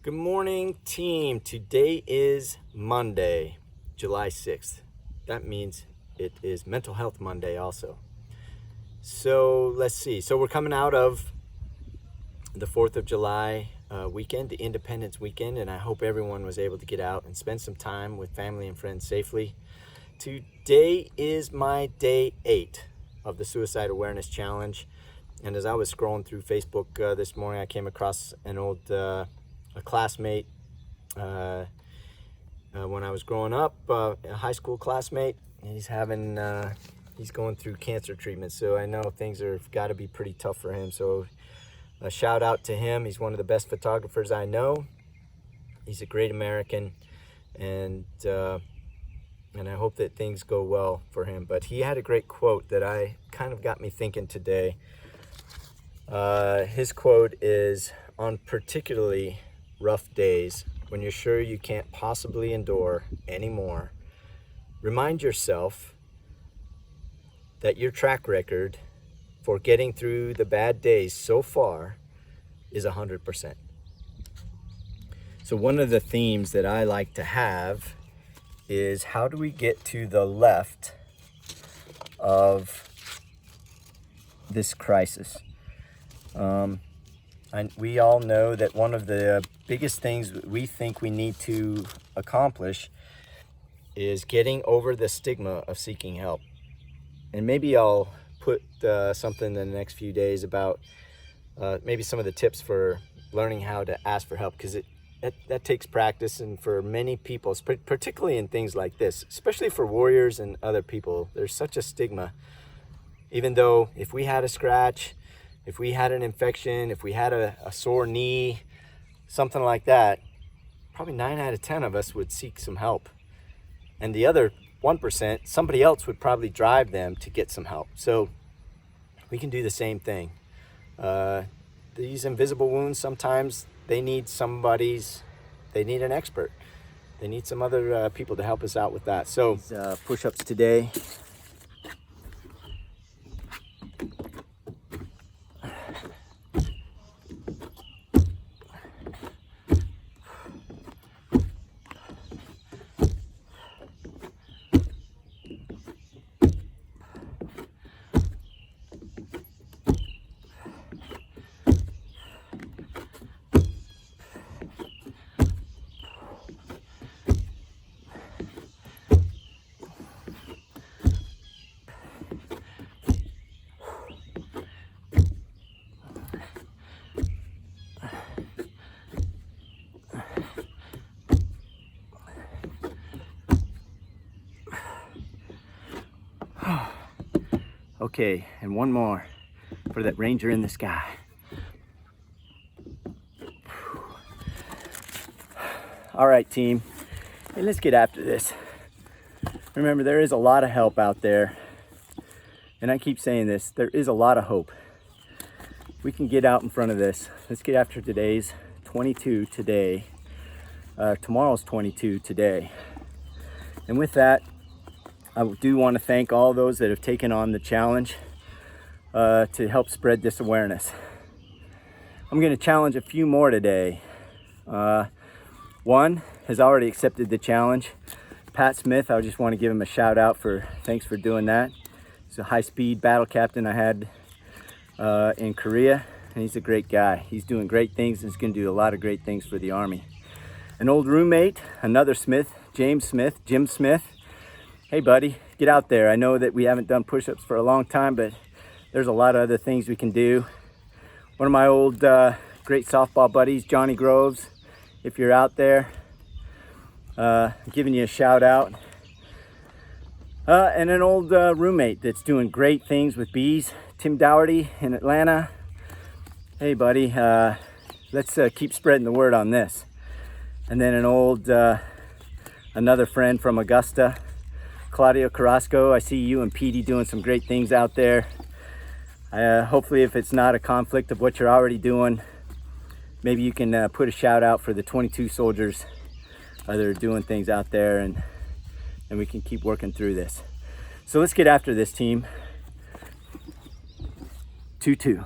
Good morning, team. Today is Monday, July 6th. That means it is Mental Health Monday also. So let's see. So we're coming out of the 4th of July weekend, the Independence weekend, and I hope everyone was able to get out and spend some time with family and friends safely. Today is my day 8 of the Suicide Awareness Challenge. And as I was scrolling through Facebook this morning, I came across an old a classmate when I was growing up, a high school classmate, and he's going through cancer treatment. So I know things have got to be pretty tough for him. So a shout out to him. He's one of the best photographers I know. He's a great American, and I hope that things go well for him. But he had a great quote that I kind of got me thinking today. His quote is, "On particularly rough days, when you're sure you can't possibly endure anymore, remind yourself that your track record for getting through the bad days so far is 100%. So one of the themes that I like to have is, how do we get to the left of this crisis? We all know that one of the biggest things we think we need to accomplish is getting over the stigma of seeking help. And maybe I'll put something in the next few days about maybe some of the tips for learning how to ask for help, because that takes practice. And for many people, particularly in things like this, especially for warriors and other people, there's such a stigma. Even though if we had a scratch, if we had an infection, if we had a sore knee, something like that, probably 9 out of 10 of us would seek some help. And the other 1%, somebody else would probably drive them to get some help. So we can do the same thing. These invisible wounds, sometimes they need an expert. They need some other people to help us out with that. So push-ups today. Okay, and one more for that ranger in the sky. All right, team. Hey, let's get after this. Remember, there is a lot of help out there. And I keep saying this, there is a lot of hope. We can get out in front of this. Let's get after today's 22 today. Tomorrow's 22 today. And with that, I do want to thank all those that have taken on the challenge to help spread this awareness. I'm going to challenge a few more today. One has already accepted the challenge. Pat Smith, I just want to give him a shout out thanks for doing that. He's a high-speed battle captain I had in Korea, and he's a great guy. He's doing great things, and he's going to do a lot of great things for the Army. An old roommate, another Smith, Jim Smith. Hey buddy, get out there. I know that we haven't done push-ups for a long time, but there's a lot of other things we can do. One of my old great softball buddies, Johnny Groves, if you're out there, giving you a shout out. And an old roommate that's doing great things with bees, Tim Dougherty in Atlanta. Hey buddy, let's keep spreading the word on this. And then another friend from Augusta, Claudio Carrasco. I see you and Petey doing some great things out there. Hopefully, if it's not a conflict of what you're already doing, maybe you can put a shout out for the 22 soldiers that are doing things out there, and we can keep working through this. So let's get after this, team. 2-2.